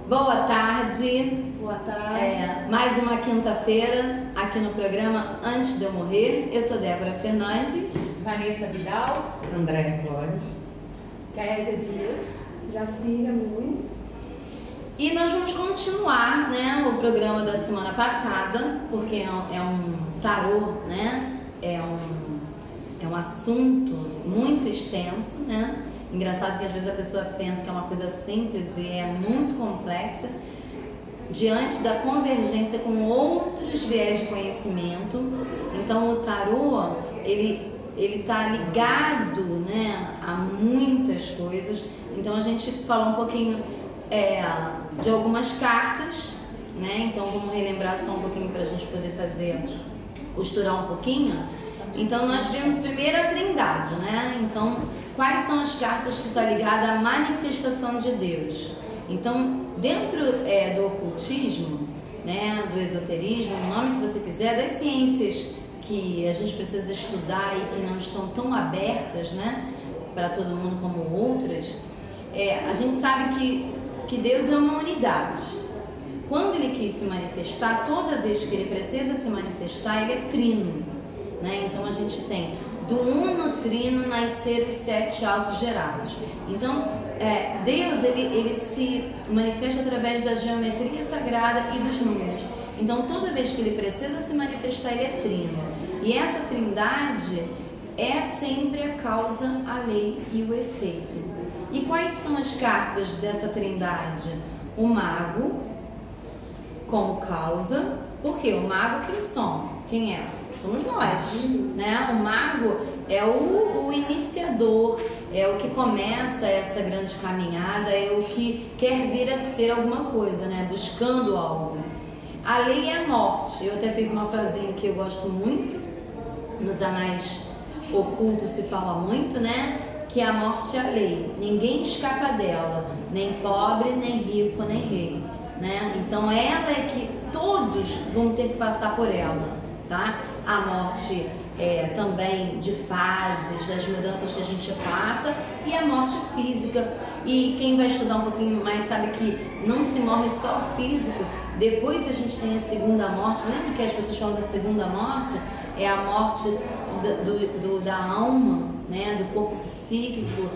Boa tarde. Boa tarde. Mais uma quinta-feira aqui no programa Antes de Eu Morrer. Eu sou Débora Fernandes, Vanessa Vidal, Andréia Flores, Kézia Dias, Jacira Mui. e nós vamos continuar, né, o programa da semana passada, porque é um tarô, né? É um assunto muito extenso, né? Engraçado que às vezes a pessoa pensa que é uma coisa simples e é muito complexa, diante da convergência com outros viés de conhecimento. Então o tarô, ele tá ligado, né, a muitas coisas. Então a gente falou um pouquinho de algumas cartas, né? Então vamos relembrar só um pouquinho para a gente poder costurar um pouquinho. Então nós vimos primeiro a Trindade, né? Então quais são as cartas que estão ligadas à manifestação de Deus? Então dentro do ocultismo, né, do esoterismo, o nome que você quiser, das ciências que a gente precisa estudar e que não estão tão abertas, né, para todo mundo como outras, a gente sabe que Deus é uma unidade. Quando ele quis se manifestar, toda vez que ele precisa se manifestar, ele é trino, né? Então a gente tem do uno trino nascer os 7 autogerados. Então Deus ele se manifesta através da geometria sagrada e dos números. Então toda vez que ele precisa se manifestar, ele é trino. E essa trindade é sempre a causa, a lei e o efeito. E quais são as cartas dessa trindade? O mago como causa, porque o mago quem é? Somos nós, né? O mago é o iniciador, é o que começa essa grande caminhada, é o que quer vir a ser alguma coisa, né? Buscando algo. A lei é a morte. Eu até fiz uma frasinha que eu gosto muito, nos anais ocultos se fala muito, né? Que a morte é a lei, ninguém escapa dela, nem pobre, nem rico, nem rei, né? Então ela é que todos vão ter que passar por ela, tá? A morte também de fases, das mudanças que a gente passa, e a morte física. E quem vai estudar um pouquinho mais sabe que não se morre só físico, depois a gente tem a segunda morte. Lembra que as pessoas falam da segunda morte? É a morte da alma, né? Do corpo psíquico,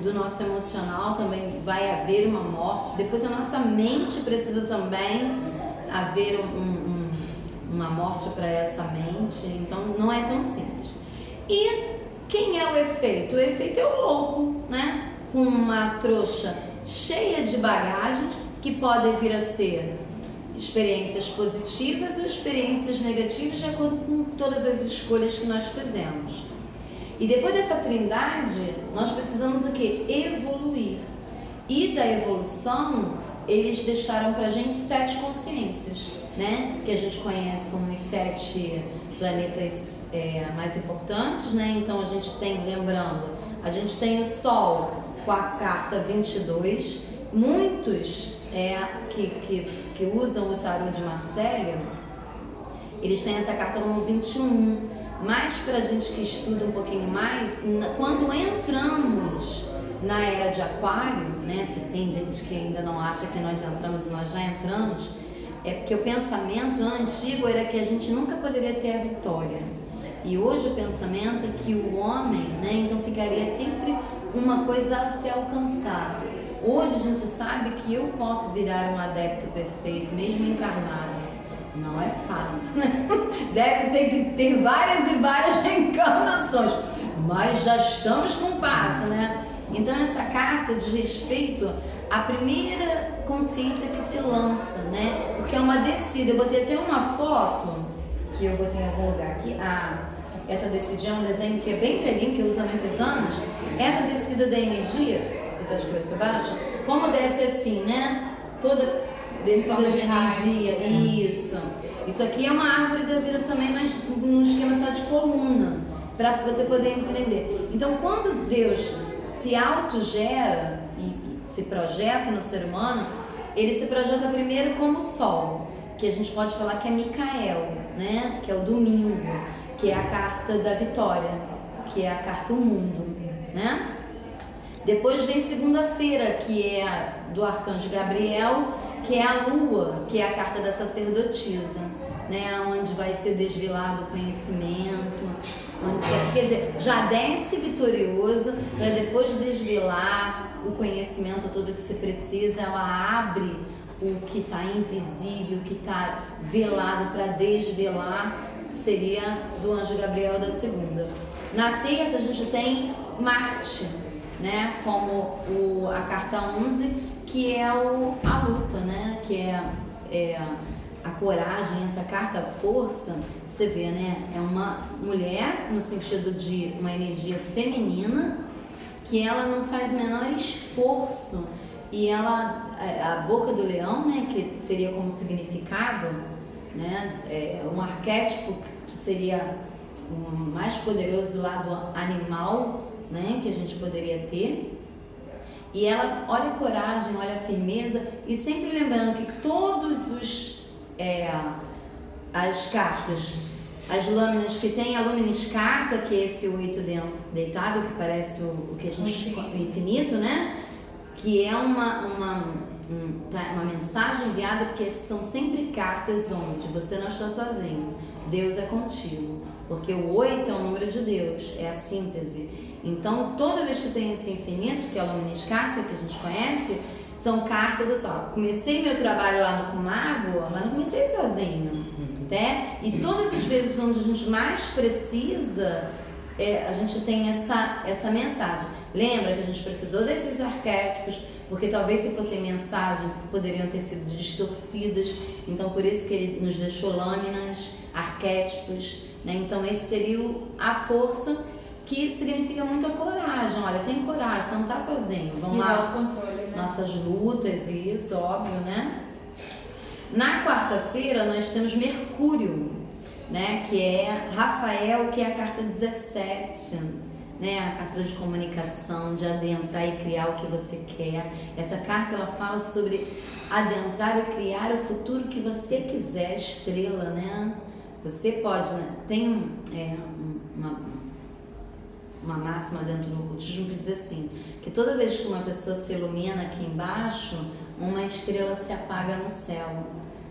do nosso emocional também vai haver uma morte. Depois a nossa mente precisa também haver uma morte para essa mente. Então não é tão simples. E quem é o efeito? O efeito é o louco, né? Com uma trouxa cheia de bagagens que podem vir a ser experiências positivas ou experiências negativas de acordo com todas as escolhas que nós fizemos. E depois dessa trindade, nós precisamos o quê? Evoluir. E da evolução, eles deixaram pra gente 7 consciências, né? Que a gente conhece como os 7 planetas mais importantes, né? Então a gente tem, lembrando, a gente tem o Sol com a carta 22. Muitos que usam o tarô de Marcélia, eles têm essa carta como 21. Mas para a gente que estuda um pouquinho mais, quando entramos na era de Aquário, né, porque tem gente que ainda não acha que nós entramos e nós já entramos, é porque o pensamento antigo era que a gente nunca poderia ter a vitória. E hoje o pensamento é que o homem, né, então ficaria sempre uma coisa a se alcançar. Hoje a gente sabe que eu posso virar um adepto perfeito, mesmo encarnado. Não é fácil, né? Deve ter que ter várias e várias reencarnações, mas já estamos com passo, né? Então essa carta diz respeito à primeira consciência que se lança, né? Porque é uma descida. Eu botei até uma foto que eu botei em algum lugar aqui. Essa descidinha é um desenho que é bem velhinho, que eu uso há muitos anos. Essa descida da energia, das coisas para baixo, como desce assim, né? Toda descida de energia, isso aqui é uma árvore da vida também, mas num esquema só de coluna, para você poder entender. Então quando Deus se autogera e se projeta no ser humano, ele se projeta primeiro como Sol, que a gente pode falar que é Micael, né? Que é o domingo, que é a carta da vitória, que é a carta do mundo, né? Depois vem segunda-feira, que é do arcanjo Gabriel, que é a lua, que é a carta da sacerdotisa, né? Onde vai ser desvelado o conhecimento, quer dizer, já desce vitorioso para depois desvelar o conhecimento todo que se precisa. Ela abre o que está invisível, o que está velado para desvelar. Seria do anjo Gabriel da segunda. Na terça a gente tem Marte, né? Como a carta 11, que é a luta, né? Que é a coragem, essa carta força. Você vê, né? É uma mulher no sentido de uma energia feminina, que ela não faz o menor esforço, e ela, a boca do leão, né? Que seria como significado, né? Um arquétipo que seria o mais poderoso lado animal, né? Que a gente poderia ter. E ela olha a coragem, olha a firmeza, e sempre lembrando que todos as cartas, as lâminas que tem a luminis carta, que é esse 8 deitado, que parece o que a gente o infinito, né? Que é uma mensagem enviada, porque são sempre cartas onde você não está sozinho, Deus é contigo, porque o 8 é o número de Deus, é a síntese. Então, toda vez que tem esse infinito, que é a luminis carta, que a gente conhece, são cartas. Eu só comecei meu trabalho lá no Comago, mas não comecei sozinho, né? E todas as vezes onde a gente mais precisa, a gente tem essa mensagem. Lembra que a gente precisou desses arquétipos, porque talvez se fossem mensagens que poderiam ter sido distorcidas, então por isso que ele nos deixou lâminas, arquétipos, né? Então esse seria a força, que significa muito a coragem. Olha, tem coragem, você não está sozinho. Vamos lá, controle, né? Nossas lutas, e isso, óbvio, né? Na quarta-feira nós temos Mercúrio, né? Que é Rafael, que é a carta 17, né? A carta de comunicação, de adentrar e criar o que você quer. Essa carta ela fala sobre adentrar e criar o futuro que você quiser, estrela, né? Você pode, né? Tem uma máxima dentro do ocultismo que diz assim, que toda vez que uma pessoa se ilumina aqui embaixo, uma estrela se apaga no céu,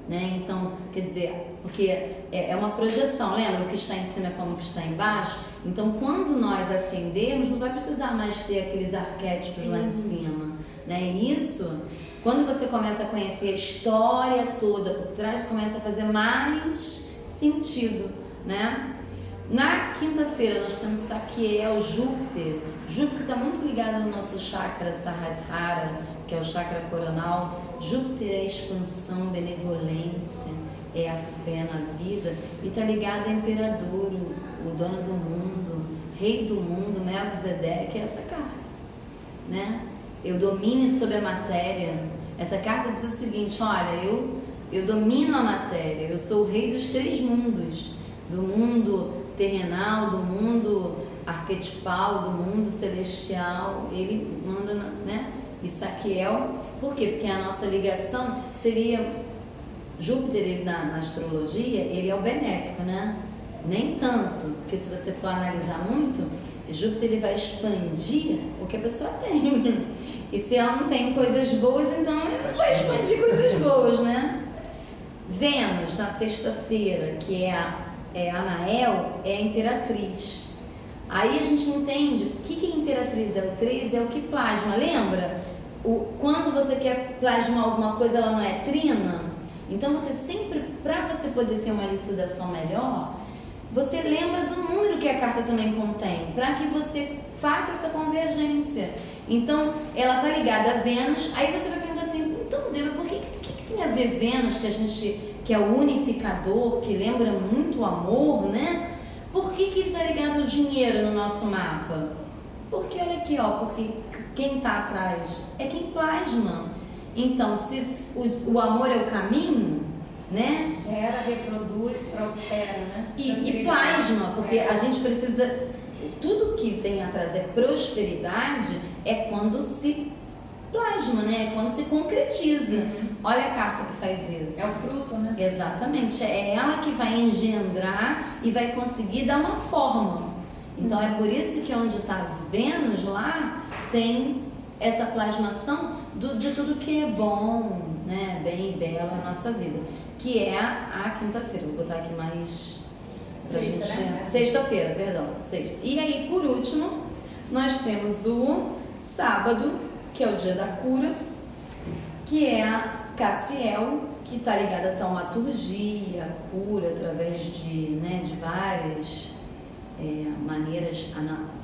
né? Então, quer dizer, porque é uma projeção, lembra? O que está em cima é como o que está embaixo. Então, quando nós acendermos, não vai precisar mais ter aqueles arquétipos lá em cima, né? E isso, quando você começa a conhecer a história toda por trás, começa a fazer mais sentido, né? Na quinta-feira nós temos Saquiel, Júpiter. Júpiter está muito ligado no nosso chakra Sahasrara, que é o chakra coronal. Júpiter é expansão, benevolência, é a fé na vida, e está ligado ao imperador, o dono do mundo, rei do mundo, Melquisedeque, é essa carta, né? Eu domino sobre a matéria. Essa carta diz o seguinte, olha, eu domino a matéria, eu sou o rei dos 3 mundos, do mundo terrenal, do mundo arquetipal, do mundo celestial. Ele manda, né? E Saquiel, por quê? Porque a nossa ligação seria Júpiter, ele, na astrologia, ele é o benéfico, né? Nem tanto, porque se você for analisar muito, Júpiter ele vai expandir o que a pessoa tem. E se ela não tem coisas boas, então ele vai expandir coisas boas, né? Vênus, na sexta-feira, que é Anael, é a imperatriz. Aí a gente entende o que a imperatriz é. O 3 é o que plasma, lembra? Quando você quer plasmar alguma coisa, ela não é trina. Então você sempre, para você poder ter uma elucidação melhor, você lembra do número que a carta também contém, para que você faça essa convergência. Então ela tá ligada a Vênus. Aí você vai perguntar assim, então Débora, por que tem a ver Vênus, que é o unificador, que lembra muito o amor, né? Por que ele está ligado ao dinheiro no nosso mapa? Porque olha aqui, ó, porque quem está atrás é quem plasma. Então, se o amor é o caminho, né? Gera, reproduz, prospera, né? E plasma, porque a gente precisa. Tudo que vem atrás é prosperidade, é quando se plasma, né? É quando se concretiza. Olha a carta que faz isso. É o fruto, né? Exatamente. É ela que vai engendrar e vai conseguir dar uma forma. Então é por isso que onde está Vênus lá, tem essa plasmação de tudo que é bom, né? Bem na nossa vida, que é a quinta-feira. Vou botar aqui mais pra Sexta, gente... né? Sexta-feira, perdão, sexta. E aí, por último, nós temos o sábado, que é o dia da cura, que é a Cassiel, que está ligada à taumaturgia, a cura através de várias maneiras,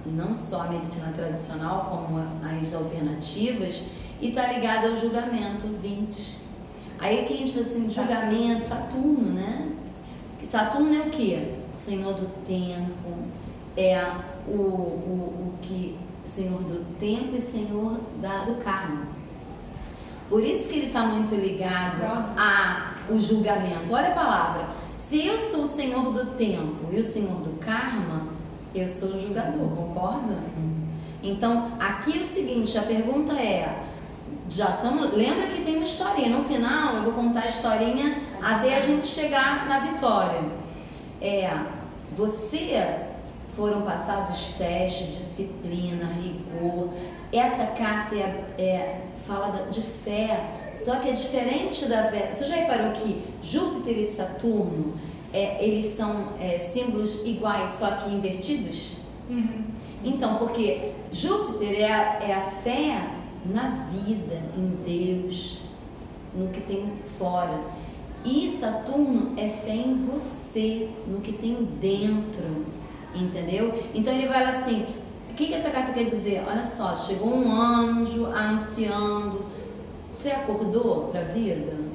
não só a medicina tradicional, como as alternativas, e está ligada ao julgamento 20. Aí que a gente fala assim, julgamento, Saturno, né? Saturno é o quê? Senhor do tempo, é o que Senhor do tempo e Senhor do karma. Por isso que ele está muito ligado ao julgamento. Olha a palavra. Se eu sou o Senhor do tempo e o Senhor do karma, eu sou o julgador, concorda? Então, aqui é o seguinte, a pergunta é, lembra que tem uma historinha, no final eu vou contar a historinha até a gente chegar na vitória. Foram passados testes, disciplina, rigor. Essa carta fala de fé, só que é diferente da fé. Você já reparou que Júpiter e Saturno, eles são símbolos iguais, só que invertidos? Uhum. Então, porque Júpiter é a fé na vida, em Deus, no que tem fora. E Saturno é fé em você, no que tem dentro, entendeu? Então ele vai lá assim, o que essa carta quer dizer? Olha só, chegou um anjo anunciando, você acordou para a vida?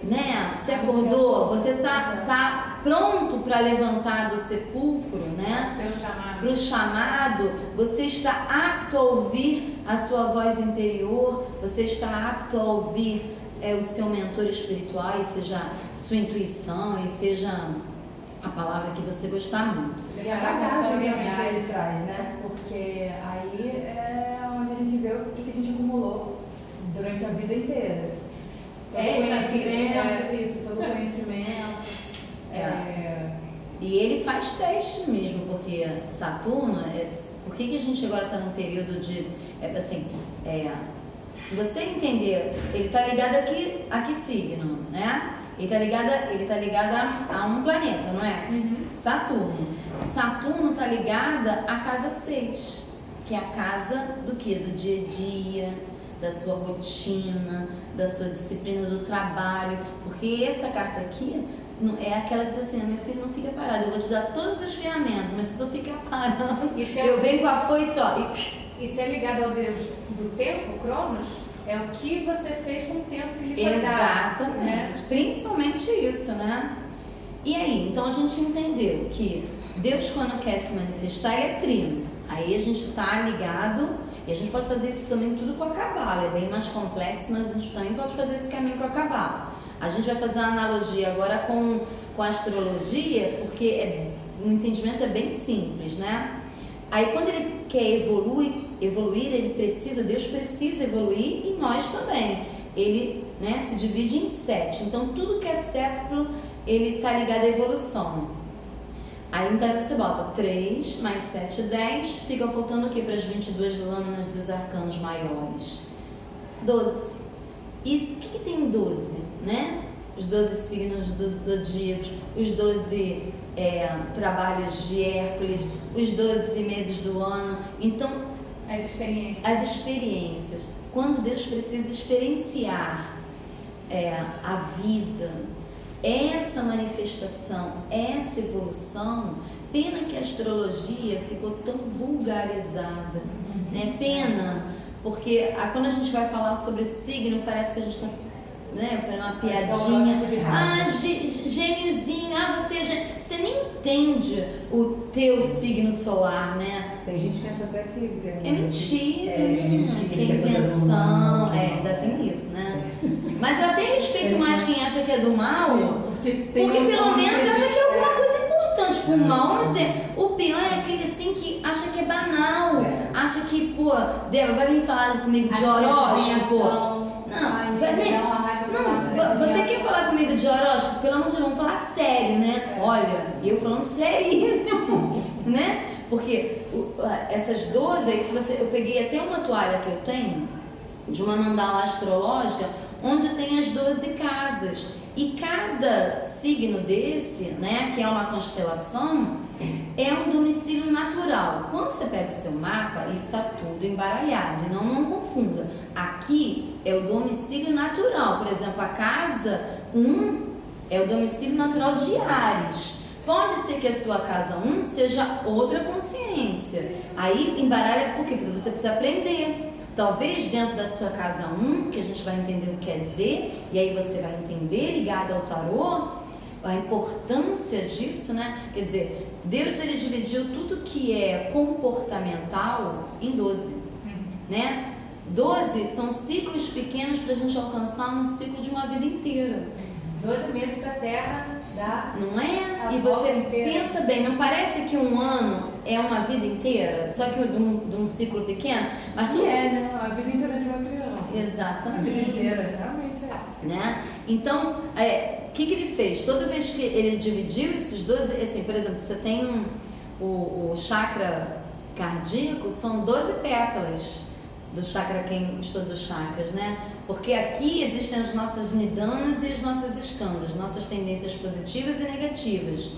Né? Você acordou? Você tá pronto para levantar do sepulcro, né? Para o chamado, você está apto a ouvir a sua voz interior, você está apto a ouvir o seu mentor espiritual, e seja sua intuição, e seja a palavra que você gostar muito. E a bagagem realmente que ele traz, né? Porque aí é onde a gente vê o que a gente acumulou durante a vida inteira. Todo conhecimento, todo conhecimento. E ele faz teste mesmo, porque Saturno, por que a gente agora está num período de, se você entender, ele está ligado a que signo, né? Ele está ligado a um planeta, não é? Uhum. Saturno. Saturno está ligada à casa 6, que é a casa do quê? Do dia a dia, da sua rotina, da sua disciplina do trabalho, porque essa carta aqui é aquela que diz assim, meu filho, não fica parado, eu vou te dar todas as ferramentas, mas se tu ficar parado, eu venho com a foice só. E ser ligado ao Deus do tempo, Cronos, é o que você fez com o tempo que lhe foi dado. Exatamente, né? Principalmente isso, né? E aí, então a gente entendeu que Deus, quando quer se manifestar, ele é trino. Aí a gente está ligado, e a gente pode fazer isso também tudo com a Cabala, é bem mais complexo, mas a gente também pode fazer esse caminho com a Cabala. A gente vai fazer uma analogia agora com a astrologia, porque o entendimento é bem simples, né? Aí quando ele quer evoluir, Deus precisa evoluir e nós também. Ele, né, se divide em 7. Então tudo que é sétuplo, ele está ligado à evolução. Aí então você bota 3 mais 7, 10, fica faltando o que para as 22 lâminas dos arcanos maiores? 12. E o que tem 12, né? Os 12 signos dos zodíacos, os 12 trabalhos de Hércules, os 12 meses do ano. Então, as experiências. Quando Deus precisa experienciar a vida, essa manifestação, essa evolução, pena que a astrologia ficou tão vulgarizada, né? Pena, porque quando a gente vai falar sobre signo, parece que a gente está, né, para uma piadinha. Gêmeozinho, você nem entende o teu signo solar, né? Tem gente que acha até que é mentira, que é invenção, ainda tem isso, né? Mas eu até respeito mais quem acha que é do mal, porque pelo menos acha que é alguma coisa importante. O mal, o pior é aquele assim que acha que é banal, acha que, pô, Deus vai vir falar comigo de horóscopo. Você quer falar comigo de horóscopo? Pelo amor de Deus, vamos falar sério, né? Olha, eu falando seríssimo, né? Porque essas 12 aí, eu peguei até uma toalha que eu tenho, de uma mandala astrológica, onde tem as 12 casas. casas. E cada signo desse, né, que é uma constelação, é um domicílio natural. Quando você pega o seu mapa, isso está tudo embaralhado. Não confunda. Aqui é o domicílio natural. Por exemplo, a casa 1 é o domicílio natural de Áries. Pode ser que a sua casa 1 seja outra consciência. Aí embaralha por quê? Porque você precisa aprender. Talvez dentro da tua casa 1, que a gente vai entender o que quer dizer, e aí você vai entender, ligado ao tarô, a importância disso, né? Quer dizer, Deus, ele dividiu tudo que é comportamental em 12, né? 12 são ciclos pequenos para a gente alcançar um ciclo de uma vida inteira. 12 meses da Terra dá. Não é? A E volta você inteira. pensa bem, não parece que um ano é uma vida inteira, só que de um ciclo pequeno? Mas tudo né? A vida inteira de uma criança. A vida Exatamente. inteira, realmente é. Né? Então, o que ele fez? Toda vez que ele dividiu esses 12, assim, por exemplo, você tem o chakra cardíaco, são 12 pétalas do chakra, quem estuda os chakras, né? Porque aqui existem as nossas nidanas e as nossas eskandas, nossas tendências positivas e negativas.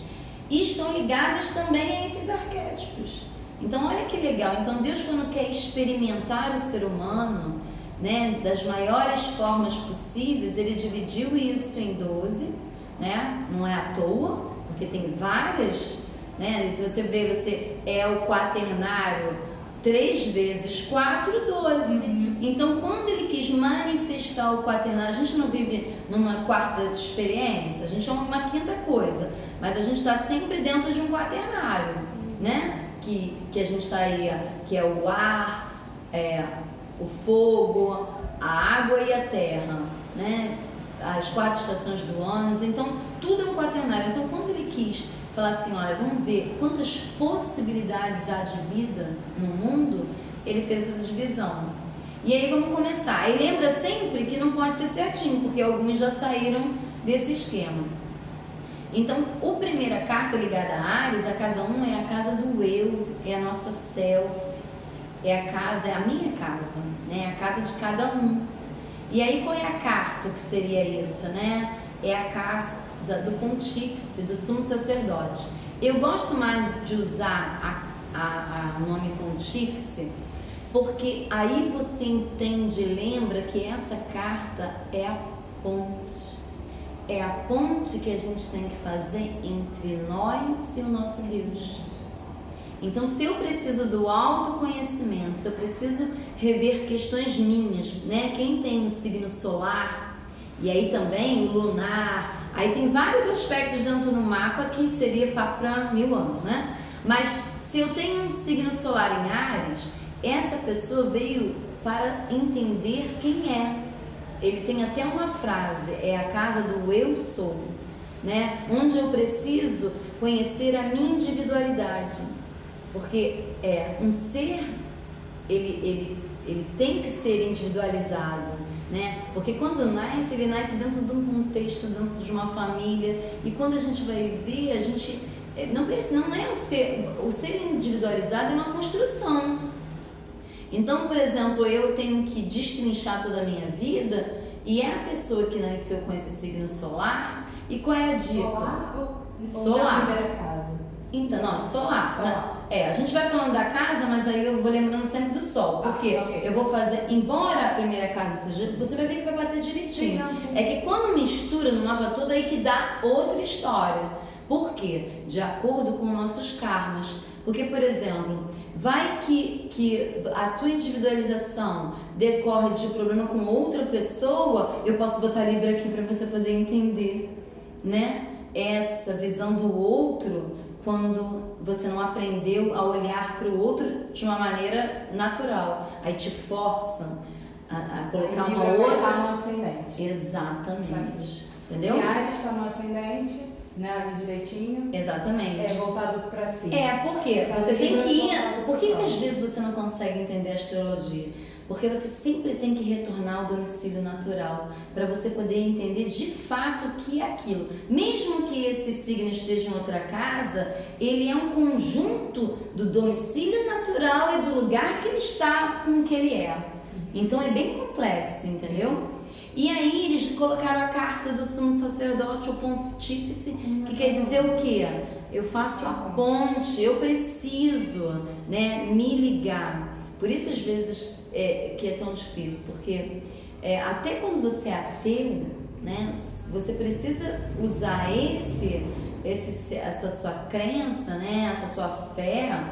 E estão ligadas também a esses arquétipos. Então, olha que legal. Então, Deus, quando quer experimentar o ser humano, né, das maiores formas possíveis, ele dividiu isso em 12, né? Não é à toa, porque tem várias, né? Se você ver, você é o quaternário 3 vezes 4, 12. Então, quando ele quis manifestar o quaternário, a gente não vive numa quarta experiência, a gente é uma quinta coisa, mas a gente está sempre dentro de um quaternário, né? Que a gente está aí, que é o ar, o fogo, a água e a terra, né? As 4 estações do ano. Então, tudo é um quaternário. Então, quando ele quis falar assim, olha, vamos ver quantas possibilidades há de vida no mundo, ele fez essa divisão. E aí vamos começar. E lembra sempre que não pode ser certinho, porque alguns já saíram desse esquema. Então, a primeira carta ligada a Áries, a casa 1 é a casa do eu, é a nossa self, é a minha casa, né? A casa de cada um. E aí qual é a carta que seria isso, né? É a casa do pontífice, do sumo sacerdote. Eu gosto mais de usar o nome pontífice, porque aí você entende, lembra que essa carta é a ponte. É a ponte que a gente tem que fazer entre nós e o nosso Deus. Então, se eu preciso do autoconhecimento, se eu preciso rever questões minhas, né? Quem tem um signo solar, e aí também o lunar, aí tem vários aspectos dentro do mapa que seria para 1000 anos, né? Mas se eu tenho um signo solar em Áries, essa pessoa veio para entender quem é. Ele tem até uma frase, é a casa do eu sou, né? Onde eu preciso conhecer a minha individualidade, porque um ser, ele tem que ser individualizado, né? Porque quando nasce, ele nasce dentro de um contexto, dentro de uma família, e quando a gente vai ver, a gente não é o ser individualizado é uma construção. Então, por exemplo, eu tenho que destrinchar toda a minha vida, e é a pessoa que nasceu com esse signo solar. E qual é a dica? Solar ou primeira casa? Então, não, solar. A gente vai falando da casa, mas aí eu vou lembrando sempre do sol. Porque eu vou fazer, embora a primeira casa seja, você vai ver que vai bater direitinho. Sim. É que quando mistura no mapa todo, aí que dá outra história. Por quê? De acordo com nossos karmas. Porque, por exemplo, vai que a tua individualização decorre de problema com outra pessoa, eu posso botar Libra aqui para você poder entender, né? Essa visão do outro, quando você não aprendeu a olhar para o outro de uma maneira natural. Aí te forçam a colocar uma outra... Está no ascendente. Exatamente. Entendeu? Se Áries está no ascendente, né, ali direitinho. Exatamente. É voltado para si. Por quê? Você tem que ir... Por que às vezes você não consegue entender a astrologia? Porque você sempre tem que retornar ao domicílio natural para você poder entender de fato o que é aquilo. Mesmo que esse signo esteja em outra casa, ele é um conjunto do domicílio natural e do lugar que ele está com o que ele é. Então é bem complexo, entendeu? E aí eles colocaram a carta do sumo sacerdote, o pontífice, que quer dizer o quê? Eu faço a ponte, eu preciso, né, me ligar. Por isso às vezes que é tão difícil, porque até quando você é ateu, né, você precisa usar a sua crença, né, essa sua fé,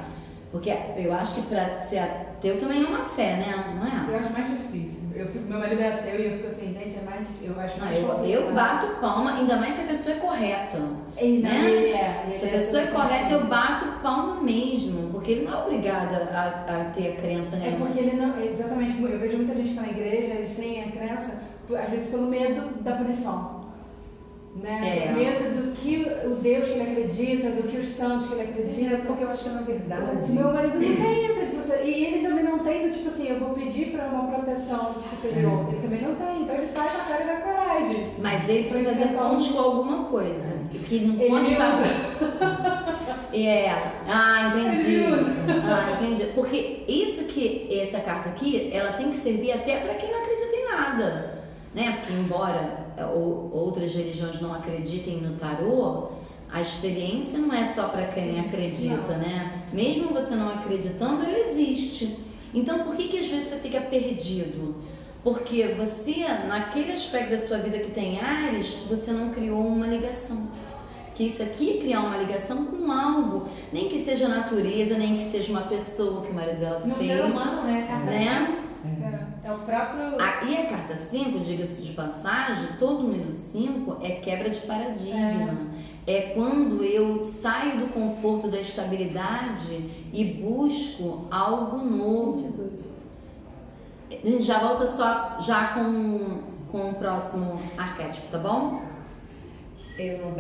porque eu acho que para ser ateu também é uma fé, né, não é? Eu acho mais difícil. Meu marido é ateu e eu fico assim, gente, eu acho mais Não, eu bato palma, ainda mais se a pessoa é correta. Né? Se a pessoa é correta, eu bato palma mesmo, porque ele não é obrigado a ter a crença, né? É porque ele não. Exatamente, eu vejo muita gente que está na igreja, eles têm a crença, às vezes pelo medo da punição. Né? Medo do que o Deus que ele acredita, do que os santos que ele acredita. Porque eu acho que na verdade. Meu marido não tem isso. E ele também não tem do tipo assim, eu vou pedir para uma proteção superior. Ele também não tem. Então ele sai com a cara da coragem. Mas ele precisa fazer ponte com alguma coisa. Que não pode estar. Entendi. Entendi. Porque essa carta aqui, ela tem que servir até para quem não acredita em nada. Né? Porque embora outras religiões não acreditem no tarô, a experiência não é só para quem acredita, né? Mesmo você não acreditando, ele existe. Então, por que às vezes você fica perdido? Porque você, naquele aspecto da sua vida que tem Áries, você não criou uma ligação. Que isso aqui é criar uma ligação com algo, nem que seja natureza, nem que seja uma pessoa que o marido dela fez. No ser humano, né? Né? É o próprio. E a carta 5, diga-se de passagem, todo número 5 é quebra de paradigma. É quando eu saio do conforto da estabilidade e busco algo novo. A gente já volta já com o próximo arquétipo, tá bom? Eu não